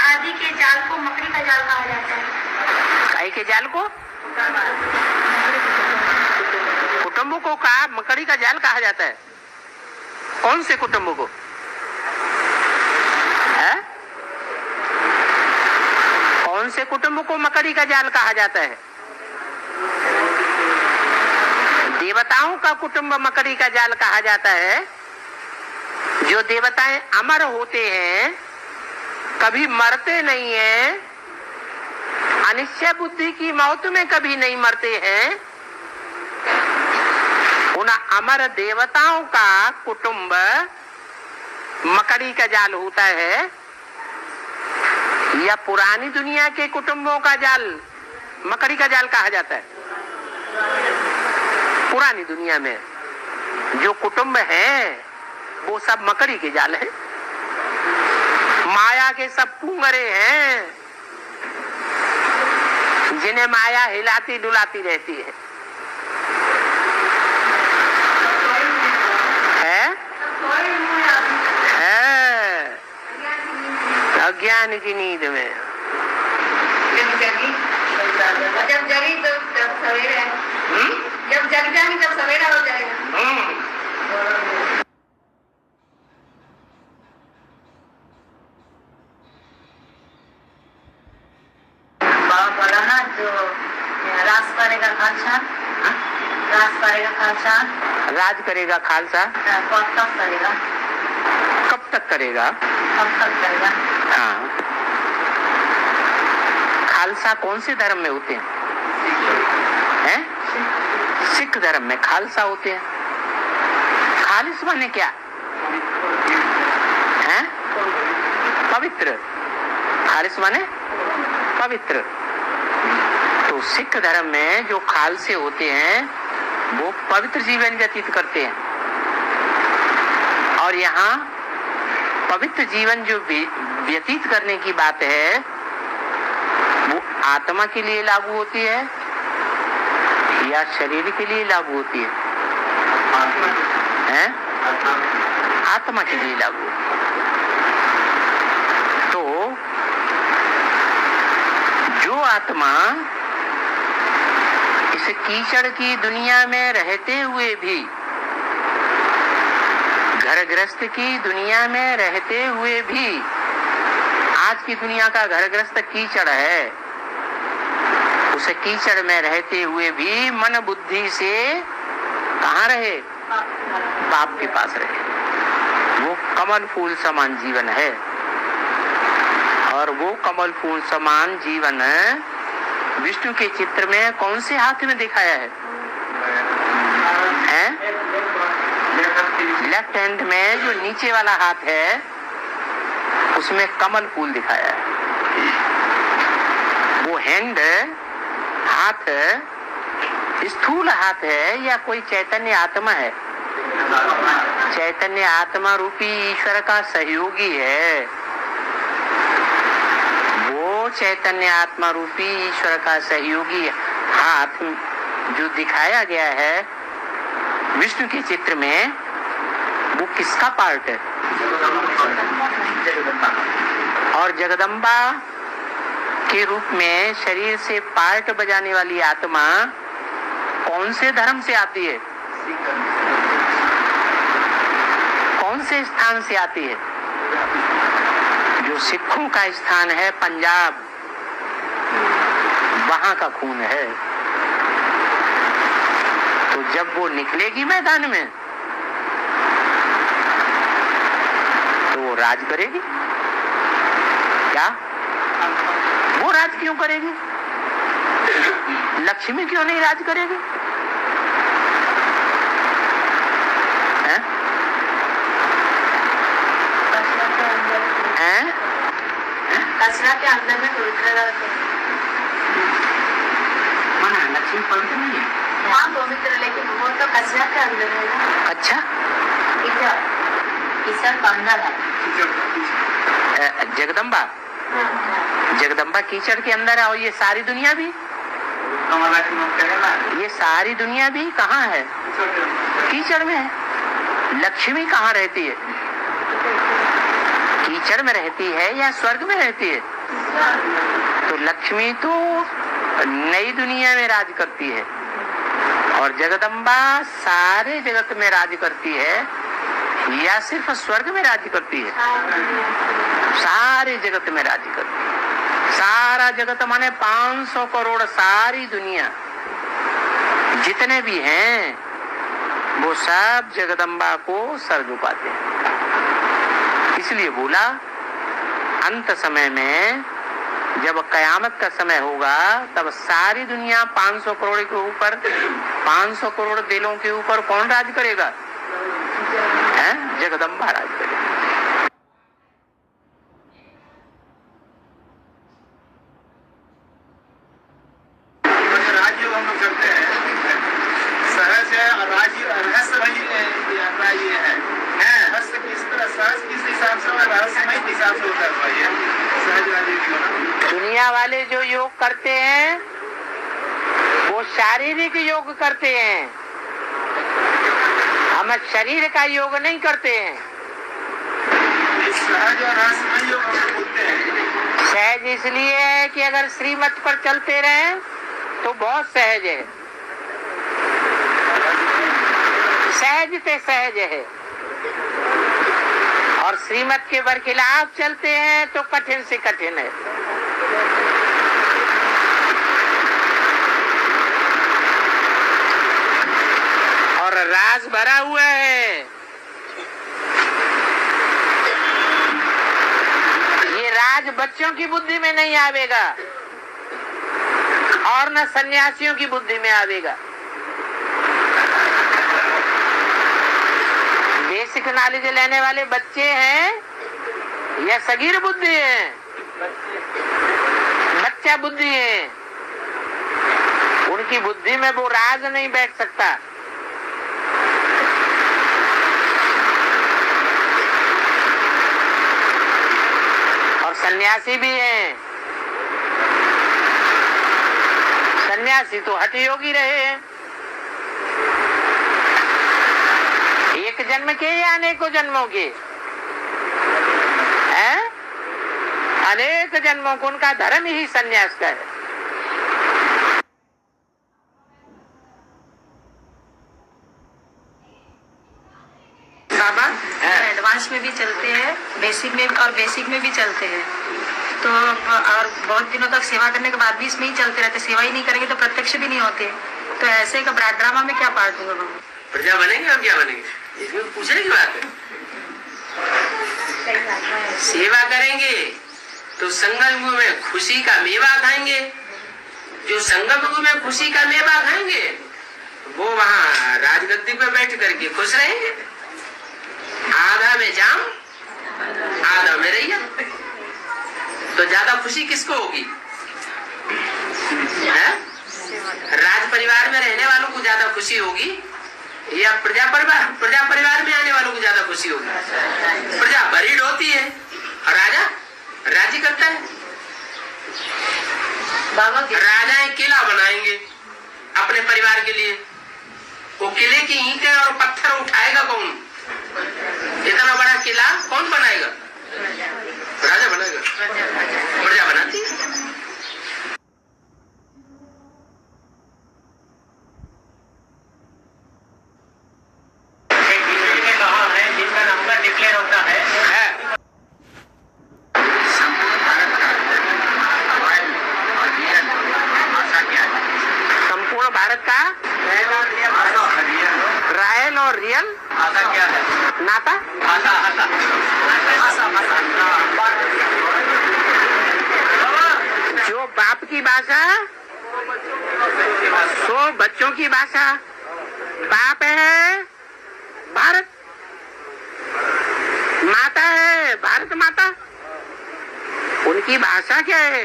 आदि के जाल को मकड़ी का जाल कहा जाता है। काहे के जाल को? कुटुंब को कहा मकड़ी का जाल कहा जाता है। कौन से कुटुंब को है? कौन से कुटुंब को मकड़ी का जाल कहा जाता है? देवताओं का कुटुंब मकड़ी का जाल कहा जाता है। जो देवताएं अमर होते हैं, कभी मरते नहीं हैं, अनिश्चय बुद्धि की मौत में कभी नहीं मरते हैं, उन अमर देवताओं का कुटुंब मकड़ी का जाल होता है। या पुरानी दुनिया के कुटुंबों का जाल मकड़ी का जाल कहा जाता है। पुरानी दुनिया में जो कुटुंब हैं वो सब मकड़ी के जाल हैं। माया के सब पुंगरे हैं जिन्हें माया हिलाती डुलाती रहती है। अज्ञान की नींद में। जब जगी तो जब सवेरा, जब जग जाएंगे तब सवेरा हो जाएगा। बोला ना जो राज करेगा खालसा, राज करेगा खालसा, राज करेगा खालसा कब तक करेगा? कब तक करेगा? कब तक करेगा? हाँ, खालसा कौन से धर्म में होते हैं? सिख धर्म में खालसा होते हैं। खालिस माने क्या है? पवित्र। खालिस माने पवित्र। तो सिख धर्म में जो खालसे होते हैं वो पवित्र जीवन व्यतीत करते हैं। और यहाँ पवित्र जीवन जो व्यतीत करने की बात है वो आत्मा के लिए लागू होती है या शरीर के लिए लागू होती है? आत्मा के लिए लागू। तो जो आत्मा इस कीचड़ की दुनिया में रहते हुए भी, घर गृहस्थ की दुनिया में रहते हुए भी, आज की दुनिया का घर गृहस्थ कीचड़ है, उस कीचड़ में रहते हुए भी मन बुद्धि से कहाँ रहे? बाप के पास रहे। वो कमल फूल समान जीवन है। और वो कमल फूल समान जीवन विष्णु के चित्र में कौन से हाथ में दिखाया है? लेफ्ट हैंड में जो नीचे वाला हाथ है उसमें कमल फूल दिखाया है। वो हैंड, हाथ स्थूल हाथ है या कोई चैतन्य आत्मा है? चैतन्य आत्मा रूपी ईश्वर का सहयोगी है। वो चैतन्य आत्मा रूपी ईश्वर का सहयोगी हाथ जो दिखाया गया है विष्णु के चित्र में, वो किसका पार्ट है? और जगदम्बा के रूप में शरीर से पार्ट बजाने वाली आत्मा कौन से धर्म से आती है? कौन से स्थान से आती है? जो सिखों का स्थान है पंजाब, वहां का खून है। तो जब वो निकलेगी मैदान में तो वो राज करेगी क्या? वो राज क्यों करेगी? लक्ष्मी क्यों नहीं राज करेगी? कचरा के अंदर में पवित्र रहते हैं। माना लक्ष्मी पवित्र नहीं है? हाँ पवित्र, लेकिन वो तो कचरा के अंदर है ना। अच्छा, कीचड़ का अंदर है। जगदम्बा, जगदम्बा कीचड़ के अंदर है। और ये सारी दुनिया भी, ये सारी दुनिया भी कहाँ है? कीचड़ में है। लक्ष्मी कहाँ रहती है? कीचड़ में रहती है या स्वर्ग में रहती है? तो लक्ष्मी तो नई दुनिया में राज करती है और जगदम्बा सारे जगत में राज करती है या सिर्फ स्वर्ग में राज करती है? सारे जगत में राज करती है। सारा जगत माने 500 करोड़ सारी दुनिया जितने भी हैं वो सब जगदम्बा को सर झुकाते हैं। इसलिए बोला अंत समय में जब कयामत का समय होगा तब सारी दुनिया 500 करोड़ के ऊपर 500 करोड़ दिलों के ऊपर कौन राज करेगा? जगदम्बा राज करेगा। राज्य हम लोग करते हैं सहज है और राज्य रहस्यमय है। रहस्य किस तरह सहज किस हिसाब से और रहस्यमय किस हिसाब से होता है? सहज राज्य दुनिया वाले जो योग करते हैं वो शारीरिक योग करते हैं, हम शरीर का योग नहीं करते हैं। सहज और रहस्यमय योग बोलते हैं। सहज इसलिए है कि अगर श्रीमत पर चलते रहे तो बहुत सहज है, सहज से सहज है, और श्रीमत के बरखिलाफ चलते हैं तो कठिन से कठिन है। और राज भरा हुआ है। ये राज बच्चों की बुद्धि में नहीं आवेगा और न सन्यासियों की बुद्धि में आवेगा। बेसिक नॉलेज लेने वाले बच्चे हैं या सगीर बुद्धि है? बच्चा बुद्धि है, उनकी बुद्धि में वो राज नहीं बैठ सकता। और सन्यासी भी हैं, सन्यासी तो हठ योगी रहे हैं, एक जन्म के या अनेकों जन्मों के हैं? अनेक जन्मों को उनका धर्म ही सन्यास का है। बाबा एडवांस में भी चलते हैं, बेसिक में और बेसिक में भी चलते हैं, तो और बहुत दिनों तक सेवा करने के बाद भी इसमें ही चलते रहते। सेवा ही नहीं करेंगे तो प्रत्यक्ष भी नहीं होते। तो ऐसे का ड्रामा में क्या पार्ट दूंगा बाबा? प्रजा बनेंगे और क्या बनेंगे, इसमें पूछने की बात है। सेवा करेंगे तो संगम युग में खुशी का मेवा खाएंगे। जो संगम युग में खुशी का मेवा खाएंगे वो वहाँ राजगद्दी पे बैठ करके खुश रहेंगे। आधा में जाम आधा में रैया, तो ज्यादा खुशी किसको होगी? राज परिवार में रहने वालों को ज्यादा खुशी होगी या प्रजा परिवार में आने वालों को ज्यादा खुशी होगी? प्रजा बरीड होती है और राजा राजी करता है। राजाएं किला बनाएंगे अपने परिवार के लिए, वो किले की ईंटें और पत्थर उठाएगा कौन? इतना बड़ा किला कौन बनाएगा? राजा बनाएगा, प्रजा बनाती है। जिनका नंबर डिक्लेयर होता है संपूर्ण भारत का रायल और रियल क्या है? नाता जो बाप की भाषा सो बच्चों की भाषा। बाप है भारत, माता है भारत माता, उनकी भाषा क्या है?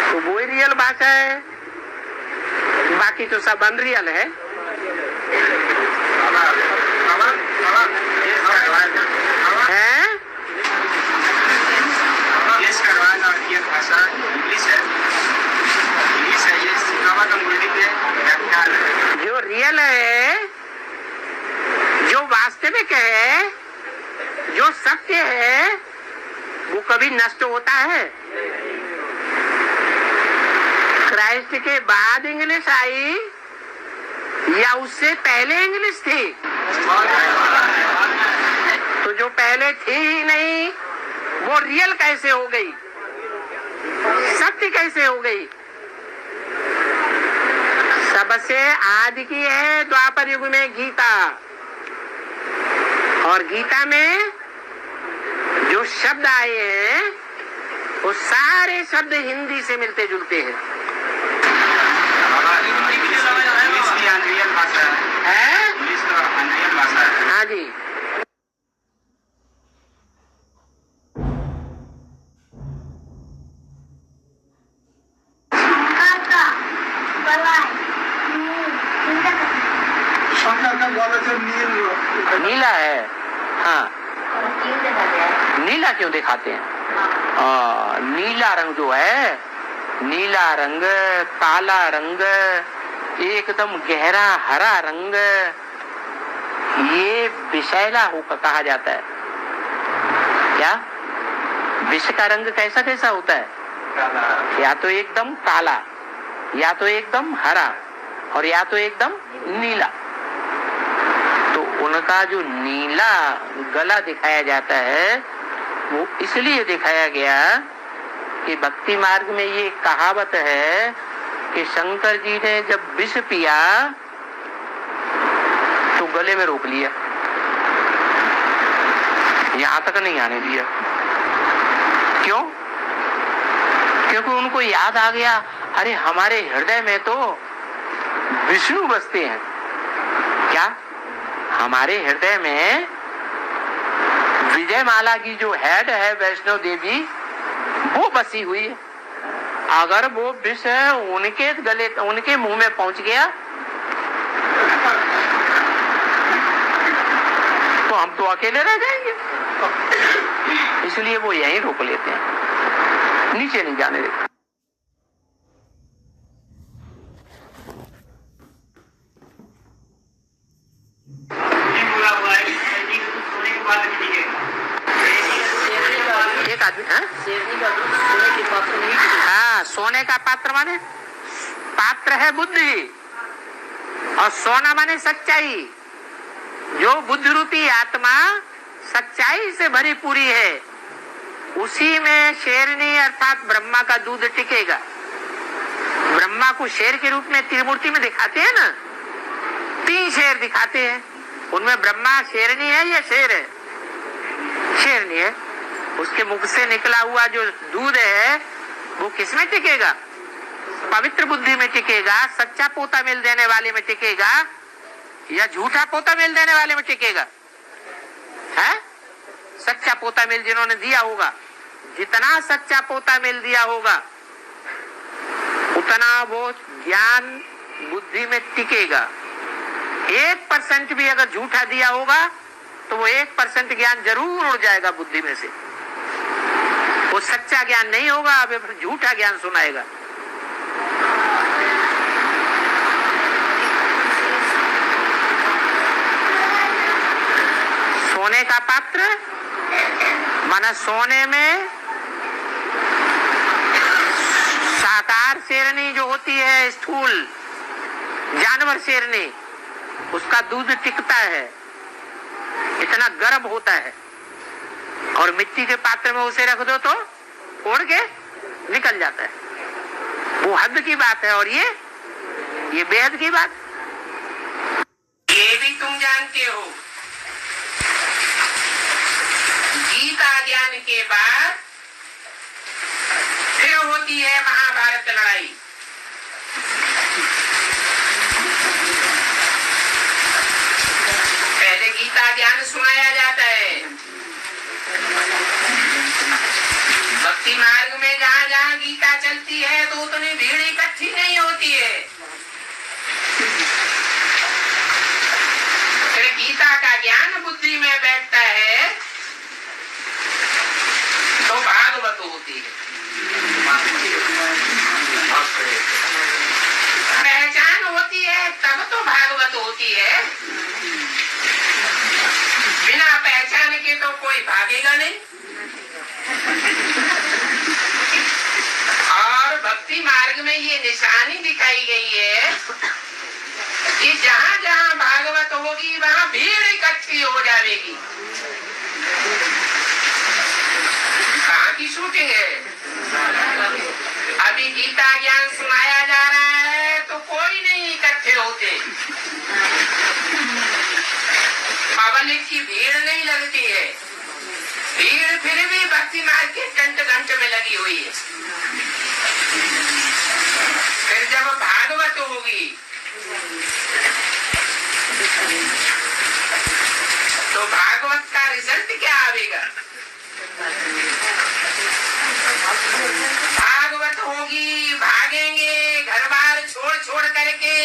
तो वो ही रियल भाषा है, बाकी तो सब अनरियल है। भाषा इंग्लिश है, ये सिखावा का मूल्य व्याख्यान है। जो रियल है, जो वास्तविक है, जो सत्य है, वो कभी नष्ट होता है? क्राइस्ट के बाद इंग्लिश आई या उससे पहले इंग्लिश थी? तो जो पहले थी ही नहीं वो रियल कैसे हो गई, सत्य कैसे हो गई? सबसे आदि की है द्वापर युग में गीता, और गीता में जो शब्द आए हैं वो सारे शब्द हिंदी से मिलते जुलते हैं। हाँ जी, नीला है। हाँ, नीला क्यों दिखाते हैं? नीला रंग जो है, नीला रंग, काला रंग, एकदम गहरा हरा रंग, ये विषैला होकर कहा जाता है। क्या विष का रंग कैसा कैसा होता है? या तो एकदम काला, या तो एकदम हरा, और या तो एकदम नीला। तो उनका जो नीला गला दिखाया जाता है वो इसलिए दिखाया गया कि भक्ति मार्ग में ये कहावत है कि शंकर जी ने जब विष पिया तो गले में रोक लिया, यहां तक नहीं आने दिया। क्यों? क्योंकि उनको याद आ गया, अरे हमारे हृदय में तो विष्णु बसते हैं। क्या? हमारे हृदय में विजय माला की जो हेड है वैष्णो देवी, वो बसी हुई है। अगर वो विष उनके गले, उनके मुंह में पहुंच गया तो हम तो अकेले रह जाएंगे। इसलिए वो यहीं रोक लेते हैं, नीचे नहीं जाने देते। एक आदमी, हाँ, सोने का पात्र माने पात्र है बुद्धि, और सोना माने सच्चाई। जो बुद्धि रूपी आत्मा सच्चाई से भरी पूरी है, उसी में शेरनी अर्थात ब्रह्मा का दूध टिकेगा। ब्रह्मा को शेर के रूप में त्रिमूर्ति में दिखाते हैं ना, 3 शेर दिखाते हैं, उनमें ब्रह्मा शेरनी है या शेर है? शेरनी है। उसके मुख से निकला हुआ जो दूध है वो किसमें टिकेगा? पवित्र बुद्धि में टिकेगा, सच्चा पोता मिल देने वाले में टिकेगा, या झूठा पोता मिल देने वाले में टिकेगा? है सच्चा पोता मिल जिन्होंने दिया होगा, जितना सच्चा पोता मिल दिया होगा उतना वो ज्ञान बुद्धि में टिकेगा। 1% भी अगर झूठा दिया होगा तो वो 1% ज्ञान जरूर उड़ जाएगा बुद्धि में से। वो सच्चा ज्ञान नहीं होगा, अब झूठा ज्ञान सुनाएगा। सोने का पात्र माना सोने में साकार शेरनी जो होती है, स्थूल जानवर शेरनी, उसका दूध टिकता है, इतना गर्म होता है, और मिट्टी के पात्र में उसे रख दो तो उड़ के निकल जाता है। वो हद की बात है, और ये बेहद की बात। ये भी तुम जानते हो, गीता ज्ञान के बाद फिर होती है महाभारत लड़ाई। पहले गीता ज्ञान सुनाया जाता है। भक्ति मार्ग में जहाँ जहाँ गीता चलती है तो उतनी भीड़ इकट्ठी नहीं होती है। फिर गीता का ज्ञान बुद्धि में बैठता है तो भागवत होती है। पहचान होती है तब तो भागवत होती है। बिना पहचान कि जहां जहां भागवत होगी वहां भीड़ इकट्ठी हो जाएगी। कहाँ की शूटिंग है? अभी गीता ज्ञान सुनाया जा रहा है तो कोई नहीं इकट्ठे होते, पब्लिक की भीड़ नहीं लगती है। भीड़ फिर भी भक्ति मार्ग के घंटे में लगी हुई है। फिर जब भागवत होगी तो भागवत का रिजल्ट क्या आएगा? भागवत होगी, भागेंगे घर बार छोड़ करके